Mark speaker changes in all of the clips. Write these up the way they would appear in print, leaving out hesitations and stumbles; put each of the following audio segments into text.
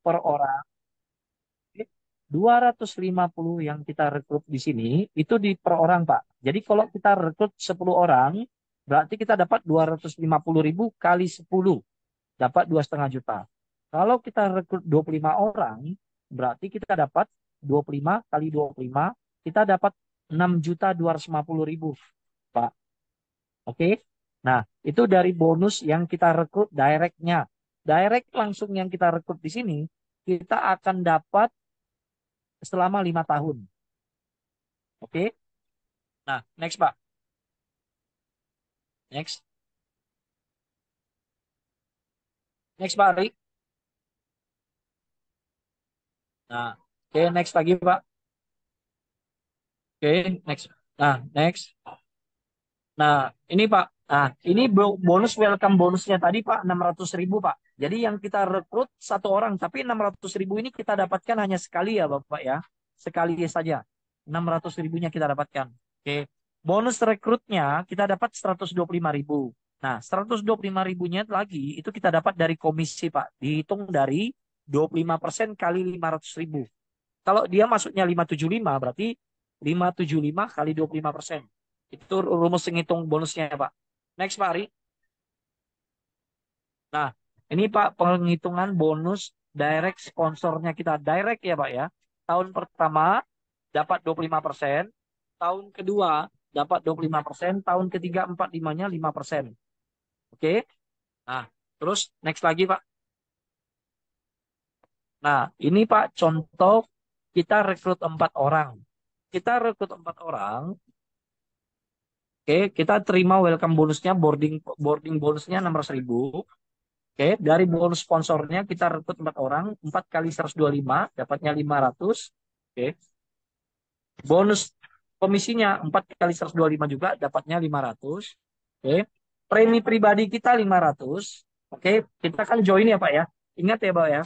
Speaker 1: per orang. 250 yang kita rekrut di sini itu di per orang, Pak. Jadi kalau kita rekrut 10 orang, berarti kita dapat 250.000 kali 10, dapat 2,5 juta. Kalau kita rekrut 25 orang, berarti kita dapat 25 kali 25, kita dapat 6.250.000, Pak. Oke? Nah, itu dari bonus yang kita rekrut directnya. Direct langsung yang kita rekrut di sini, kita akan dapat selama 5 tahun. Oke? Nah, next, Pak. Next. Next, Pak Ari. Nah, oke, next lagi, Pak. Oke, next. Nah, next. Nah, ini Pak. Nah, ini bonus welcome bonusnya tadi Pak, 600.000 Pak. Jadi yang kita rekrut satu orang, tapi 600.000 ini kita dapatkan hanya sekali ya Bapak ya. Sekali saja. 600.000-nya kita dapatkan. Oke. Bonus rekrutnya kita dapat 125.000. Nah, 125.000-nya lagi itu kita dapat dari komisi Pak. Dihitung dari 25% kali 500.000. Kalau dia masuknya 575 berarti 575 kali 25%. Itu rumus ngitung bonusnya Pak. Next Pak Ari. Nah, ini Pak penghitungan bonus direct sponsornya kita. Direct ya Pak ya. Tahun pertama dapat 25%, tahun kedua dapat 25%, tahun ketiga 45-nya 5%. Oke? Nah, terus next lagi Pak. Nah, ini Pak contoh kita rekrut 4 orang. Kita rekrut 4 orang. Oke, kita terima welcome bonusnya, boarding boarding bonusnya 600.000. Oke, dari bonus sponsornya kita rekrut 4 orang, 4 kali 125, dapatnya 500. Oke, bonus komisinya 4 kali 125 juga, dapatnya 500. Oke, premi pribadi kita 500. Oke, kita kan join ya Pak ya. Ingat ya Pak ya,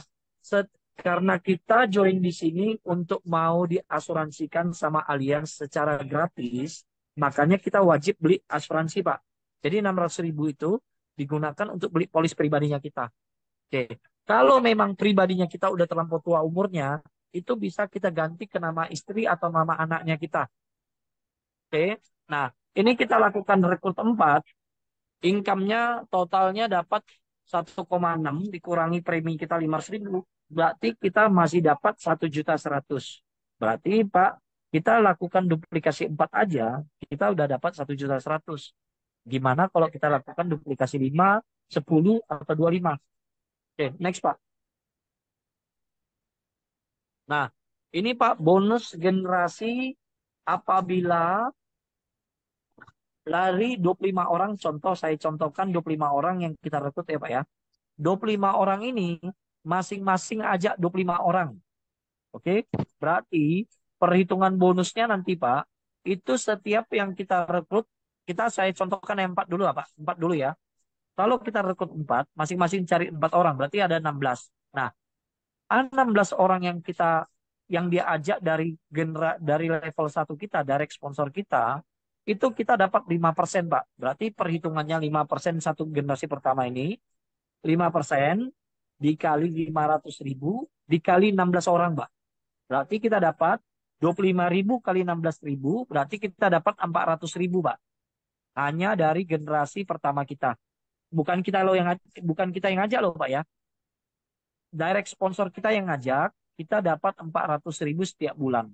Speaker 1: karena kita join di sini untuk mau diasuransikan sama Allianz secara gratis, makanya kita wajib beli asuransi Pak. Jadi 600.000 itu digunakan untuk beli polis pribadinya kita. Oke. Kalau memang pribadinya kita udah terlampau tua umurnya, itu bisa kita ganti ke nama istri atau nama anaknya kita. Oke. Nah, ini kita lakukan rekrut 4, income-nya totalnya dapat 1,6 dikurangi premi kita 500.000, berarti kita masih dapat 1.100.000. Berarti Pak, kita lakukan duplikasi 4 aja, kita udah dapat 1.100.000. Gimana kalau kita lakukan duplikasi 5, 10, atau 25? Oke, next Pak. Nah, ini Pak bonus generasi apabila lari 25 orang, contoh saya contohkan 25 orang yang kita rekrut ya Pak ya. 25 orang ini masing-masing ajak 25 orang. Oke, berarti perhitungan bonusnya nanti Pak, itu setiap yang kita rekrut, saya contohkan yang 4 dulu Pak. 4 dulu ya. Kalau kita rekrut 4, masing-masing cari 4 orang, berarti ada 16. Nah, 16 orang yang dia ajak dari level 1 kita, direct sponsor kita, itu kita dapat 5% Pak. Berarti perhitungannya 5% satu generasi pertama ini, 5% dikali 500.000 dikali 16 orang Pak. Berarti kita dapat 25.000 kali 16.000, berarti kita dapat 400.000 Pak. Hanya dari generasi pertama kita. Bukan kita yang ngajak loh Pak ya. Direct sponsor kita yang ngajak, kita dapat 400.000 setiap bulan.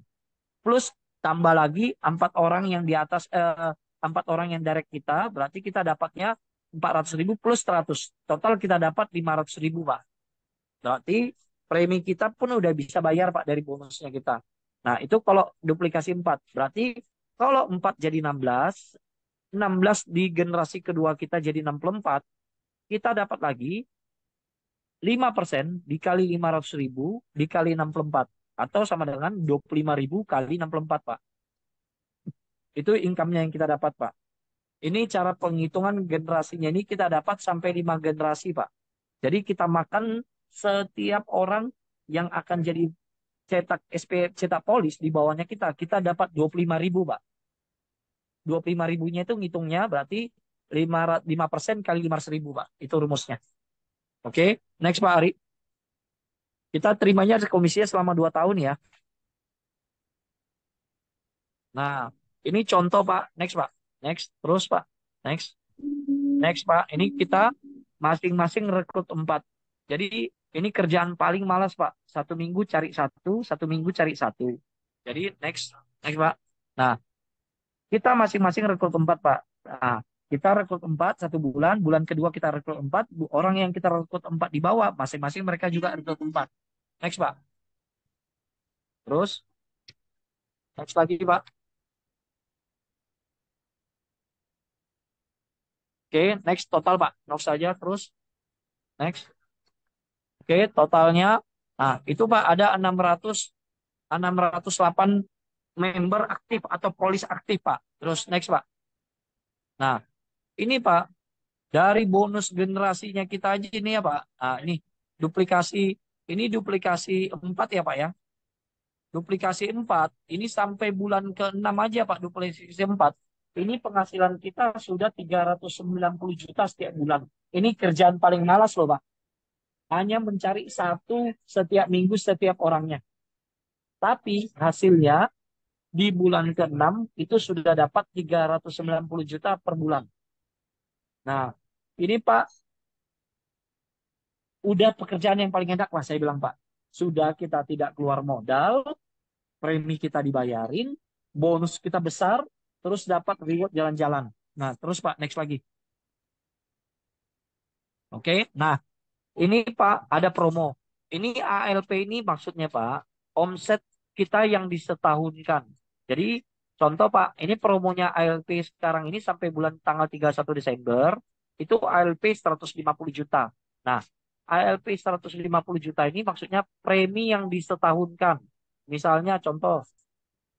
Speaker 1: Plus tambah lagi 4 orang yang di atas 4 orang yang direct kita, berarti kita dapatnya 400.000 plus 100. Total kita dapat 500.000 Pak. Berarti premi kita pun udah bisa bayar Pak dari bonusnya kita. Nah itu kalau duplikasi 4. Berarti kalau 4 jadi 16, 16 di generasi kedua kita jadi 64, kita dapat lagi 5% dikali 500.000 dikali 64. Atau sama dengan 25.000 kali 64, Pak. Itu income-nya yang kita dapat, Pak. Ini cara penghitungan generasinya ini kita dapat sampai 5 generasi, Pak. Jadi kita makan setiap orang yang akan jadi cetak polis di bawahnya kita dapat 25.000, Pak. 25.000-nya itu ngitungnya berarti 5% kali 500.000, Pak. Itu rumusnya. Oke, next Pak Ari. Kita terimanya komisinya selama 2 tahun ya. Nah, ini contoh Pak. Next Pak. Next. Terus Pak. Next. Next Pak. Ini kita masing-masing rekrut 4. Jadi ini kerjaan paling malas Pak. 1 minggu cari satu, 1 minggu cari satu. Jadi next. Next Pak. Nah, kita masing-masing rekrut 4 Pak. Nah, kita rekrut 4 1 bulan. Bulan kedua kita rekrut 4. Orang yang kita rekrut 4 di bawah. Masing-masing mereka juga rekrut 4. Next Pak. Terus. Next lagi Pak. Oke, next total Pak. Next saja terus. Next. Oke, totalnya. Nah, itu Pak ada 608 member aktif atau polis aktif Pak. Terus next Pak. Nah, ini Pak dari bonus generasinya kita aja ini ya Pak. Nah, duplikasi ini duplikasi 4 ya Pak ya. Duplikasi 4 ini sampai bulan ke-6 aja Pak duplikasi 4. Ini penghasilan kita sudah 390 juta setiap bulan. Ini kerjaan paling malas loh Pak. Hanya mencari satu setiap minggu setiap orangnya. Tapi hasilnya di bulan ke-6 itu sudah dapat 390 juta per bulan. Nah, ini Pak, udah pekerjaan yang paling enak lah saya bilang Pak. Sudah kita tidak keluar modal, premi kita dibayarin, bonus kita besar, terus dapat reward jalan-jalan. Nah, terus Pak, next lagi. Oke, nah ini Pak, ada promo. Ini ALP ini maksudnya Pak, omset kita yang disetahunkan. Jadi contoh Pak, ini promonya ALP sekarang ini sampai bulan tanggal 31 Desember, itu ALP 150 juta. Nah, ALP 150 juta ini maksudnya premi yang disetahunkan. Misalnya contoh,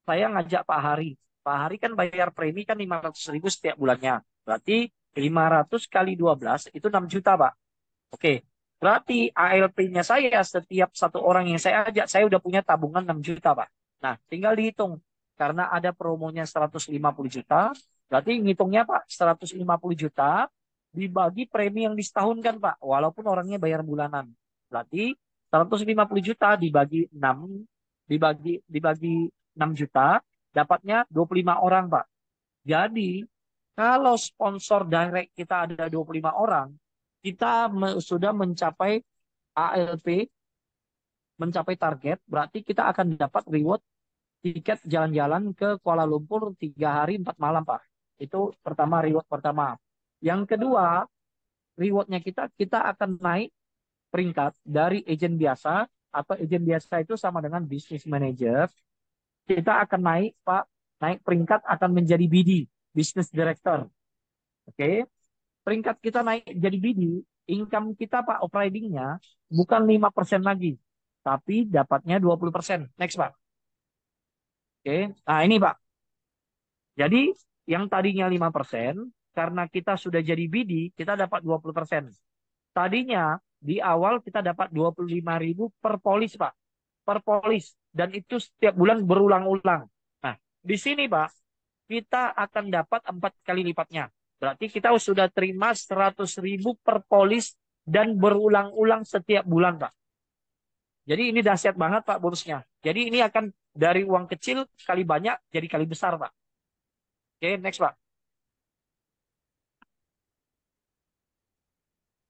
Speaker 1: saya ngajak Pak Hari. Pak Hari kan bayar premi kan 500 ribu setiap bulannya. Berarti 500 kali 12 itu 6 juta Pak. Oke, berarti ALP-nya saya setiap satu orang yang saya ajak, saya udah punya tabungan 6 juta, Pak. Nah, tinggal dihitung. Karena ada promonya 150 juta, berarti ngitungnya, Pak, 150 juta dibagi premi yang disetahunkan, Pak. Walaupun orangnya bayar bulanan. Berarti 150 juta dibagi 6, dibagi 6 juta, dapatnya 25 orang, Pak. Jadi, kalau sponsor direct kita ada 25 orang, kita sudah mencapai ALP, mencapai target, berarti kita akan dapat reward tiket jalan-jalan ke Kuala Lumpur 3 hari 4 malam, Pak. Itu pertama reward pertama. Yang kedua, rewardnya kita akan naik peringkat dari agent biasa atau agent biasa itu sama dengan business manager. Kita akan naik, Pak, naik peringkat akan menjadi BD, business director. Oke, peringkat kita naik jadi BD, income kita Pak operatingnya bukan 5% lagi, tapi dapatnya 20%. Next Pak. Oke, nah ini Pak. Jadi yang tadinya 5%, karena kita sudah jadi BD, kita dapat 20%. Tadinya di awal kita dapat 25.000 per polis Pak. Per polis. Dan itu setiap bulan berulang-ulang. Nah, di sini Pak, kita akan dapat 4 kali lipatnya. Berarti kita sudah terima 100.000 per polis dan berulang-ulang setiap bulan, Pak. Jadi ini dahsyat banget, Pak, bonusnya. Jadi ini akan dari uang kecil kali banyak jadi kali besar, Pak. Oke, next, Pak.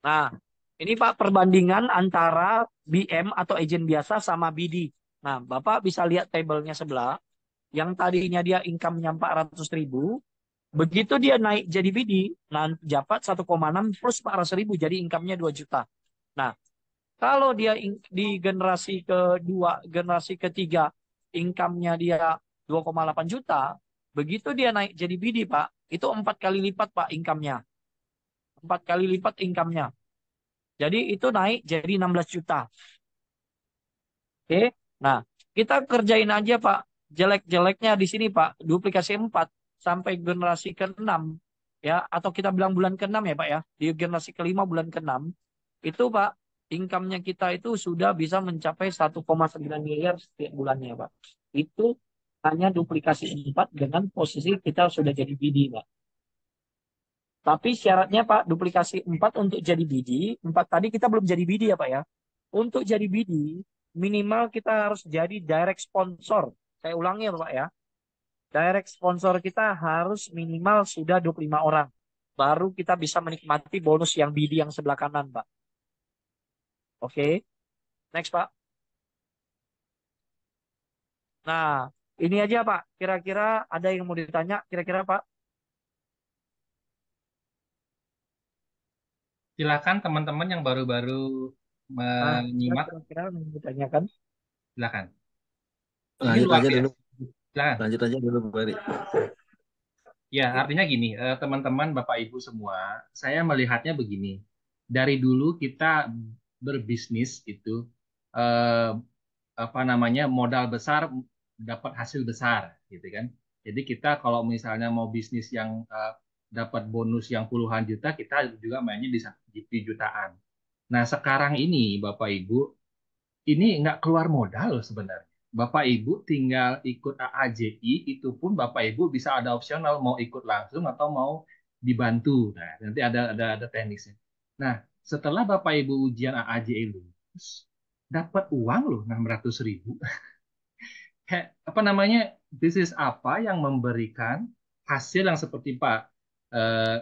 Speaker 1: Nah, ini Pak perbandingan antara BM atau agent biasa sama BD. Nah, Bapak bisa lihat tabelnya sebelah. Yang tadinya dia income-nya 400.000, begitu dia naik jadi BD, nah dapat 1,6 plus 400 ribu, jadi income-nya 2 juta. Nah, kalau dia di generasi kedua, generasi ketiga, income-nya dia 2,8 juta, begitu dia naik jadi BD, Pak, itu 4 kali lipat, Pak, income-nya. 4 kali lipat income-nya. Jadi itu naik jadi 16 juta. Oke, nah kita kerjain aja Pak, jelek-jeleknya di sini Pak, duplikasi 4 sampai generasi ke-6 ya, atau kita bilang bulan ke-6 ya Pak ya, di generasi kelima bulan ke-6 itu Pak, income-nya kita itu sudah bisa mencapai 1,9 miliar setiap bulannya Pak. Itu hanya duplikasi 4 dengan posisi kita sudah jadi BD Pak. Tapi syaratnya Pak, duplikasi 4 untuk jadi BD, 4 tadi kita belum jadi BD ya Pak ya. Untuk jadi BD, minimal kita harus jadi direct sponsor. Saya ulangi ya Bapak ya. Direct sponsor kita harus minimal sudah 25 orang. Baru kita bisa menikmati bonus yang BD yang sebelah kanan, Pak. Oke, next Pak. Nah, ini aja Pak. Kira-kira ada yang mau ditanya? Kira-kira Pak?
Speaker 2: Silakan teman-teman yang baru-baru
Speaker 1: Nah,
Speaker 2: menyimak,
Speaker 1: kira-kira yang mau ditanyakan?
Speaker 2: silakan. Ini
Speaker 3: Lanjut
Speaker 2: luar
Speaker 3: aja dulu.
Speaker 2: biasa. Silakan.
Speaker 3: Lanjut aja dulu, Bu Eri.
Speaker 2: Ya, artinya gini, teman-teman, Bapak Ibu semua, saya melihatnya begini. Dari dulu kita berbisnis itu, eh, apa namanya, modal besar dapat hasil besar, gitu kan. Jadi kita kalau misalnya mau bisnis yang dapat bonus yang puluhan juta, kita juga mainnya di jutaan. Nah, sekarang ini, Bapak Ibu, ini nggak keluar modal loh sebenarnya. Bapak Ibu tinggal ikut AAJI, itu pun Bapak Ibu bisa ada opsional mau ikut langsung atau mau dibantu. Nah, nanti ada teknisnya. Nah, setelah Bapak Ibu ujian AAJI lulus, dapat uang loh 600.000. Kayak apa namanya? Bisnis apa yang memberikan hasil yang seperti eh,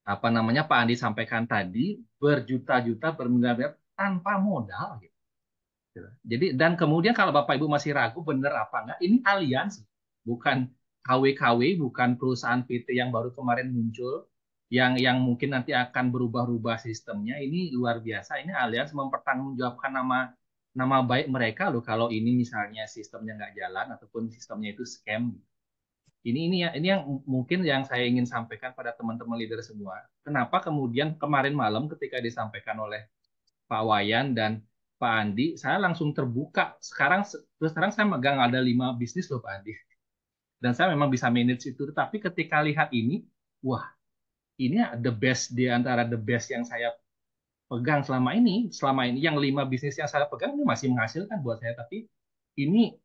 Speaker 2: Pak Andi sampaikan tadi, berjuta-juta, bermiliar-miliar tanpa modal gitu. Jadi dan kemudian kalau Bapak Ibu masih ragu bener apa enggak, ini aliansi, bukan KW-KW, bukan perusahaan PT yang baru kemarin muncul, yang mungkin nanti akan berubah-ubah sistemnya. Ini luar biasa. Ini aliansi mempertanggungjawabkan nama nama baik mereka loh kalau ini misalnya sistemnya nggak jalan ataupun sistemnya itu scam. Ini yang mungkin yang saya ingin sampaikan pada teman-teman leader semua. Kenapa kemudian kemarin malam ketika disampaikan oleh Pak Wayan dan Pak Andi, saya langsung terbuka. Terus sekarang saya megang ada 5 bisnis loh Pak Andi. Dan saya memang bisa manage itu. Tapi ketika lihat ini, wah ini the best di antara the best yang saya pegang selama ini. Selama ini yang 5 bisnis yang saya pegang ini masih menghasilkan buat saya. Tapi ini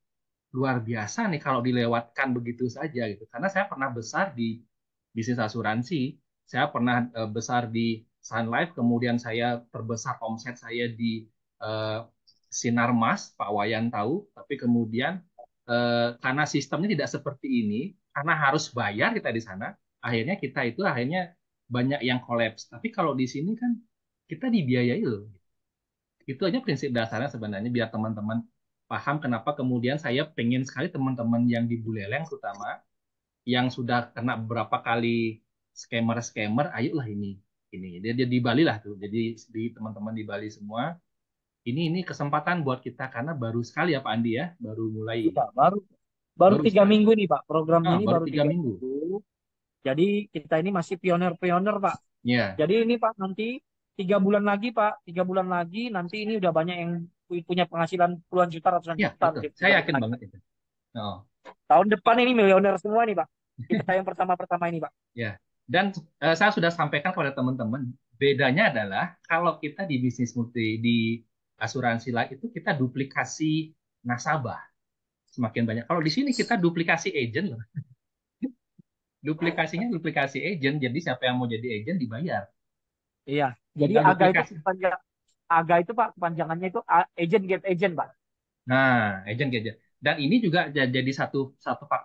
Speaker 2: luar biasa nih kalau dilewatkan begitu saja gitu. Karena saya pernah besar di bisnis asuransi, saya pernah besar di Sun Life, kemudian saya terbesar omset saya di eh, Sinarmas, Pak Wayan tahu, tapi kemudian karena sistemnya tidak seperti ini, karena harus bayar kita di sana, akhirnya banyak yang kolaps. Tapi kalau di sini kan kita dibiayai loh. Itu aja prinsip dasarnya sebenarnya biar teman-teman paham kenapa kemudian saya pengen sekali teman-teman yang di Buleleng terutama yang sudah kena beberapa kali scammer-scammer, ayolah ini. Dia di Bali lah tuh. Jadi di teman-teman di Bali semua, ini kesempatan buat kita karena baru sekali ya Pak Andi ya, baru mulai
Speaker 1: Iya,
Speaker 2: ini.
Speaker 1: Pak. Baru baru
Speaker 2: Baru
Speaker 1: tiga
Speaker 2: sekali.
Speaker 1: minggu nih Pak. Programnya
Speaker 2: Ah,
Speaker 1: ini
Speaker 2: baru
Speaker 1: baru
Speaker 2: tiga
Speaker 1: tiga
Speaker 2: minggu.
Speaker 1: minggu. Jadi kita ini masih pioner-pioner Pak.
Speaker 2: Ya,
Speaker 1: Jadi ini Pak nanti 3 bulan lagi Pak, 3 bulan lagi nanti ini udah banyak yang punya penghasilan puluhan juta, ratusan
Speaker 2: ya
Speaker 1: juta
Speaker 2: betul.
Speaker 1: nanti
Speaker 2: Saya
Speaker 1: 3 bulan
Speaker 2: yakin
Speaker 1: lagi.
Speaker 2: banget itu. Oh.
Speaker 1: Tahun depan ini miliuner semua nih Pak. Kita yang pertama-pertama ini Pak.
Speaker 2: Ya, dan saya sudah sampaikan kepada teman-teman, bedanya adalah kalau kita di bisnis multi di asuransi lah itu kita duplikasi nasabah semakin banyak. Kalau di sini kita duplikasi agent loh. Duplikasinya duplikasi agent, jadi siapa yang mau jadi agent dibayar.
Speaker 1: Iya. Jadi
Speaker 2: Tinggal
Speaker 1: AGA itu
Speaker 2: duplikasi.
Speaker 1: AGA itu Pak kepanjangannya itu agent get agent Pak.
Speaker 2: Nah, agent gadget. Dan ini juga jadi satu satu faktor